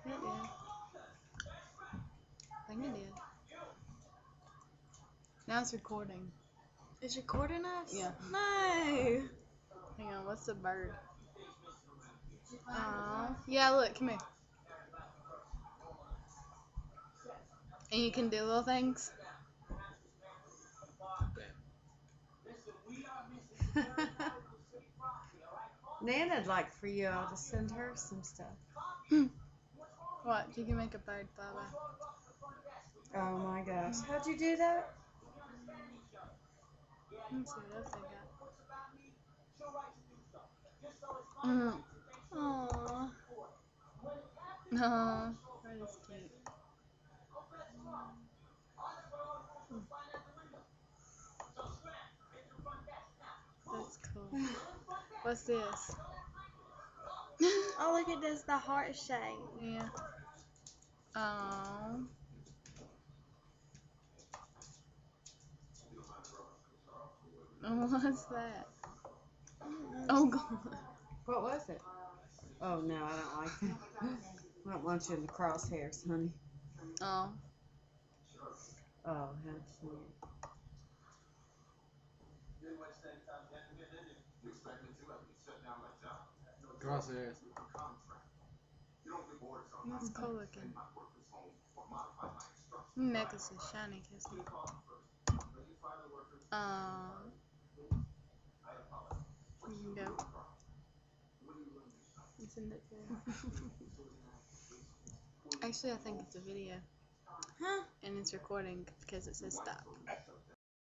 It did. I think it did. Now it's recording. It's recording us? Yeah. No. Hang on, what's the bird? Yeah, look, come here. And you can do little things. Nana'd like for you all to send her some stuff. What? You can make a bird fly by. Oh my gosh. How'd you do that? Let's see what else they got. Aww. No, that is cute. That's cool. What's this? Oh, look at this, the heart shape. Yeah. Aww. What's that? Oh god. What was it? Oh no, I don't like that. I don't want you in the crosshairs, honey. Oh. Oh, how cute. Crosshairs. That's cool looking. Necklace is shiny, Kissy. You can go. You send it to Actually, I think it's a video. Huh? And it's recording because it says stop.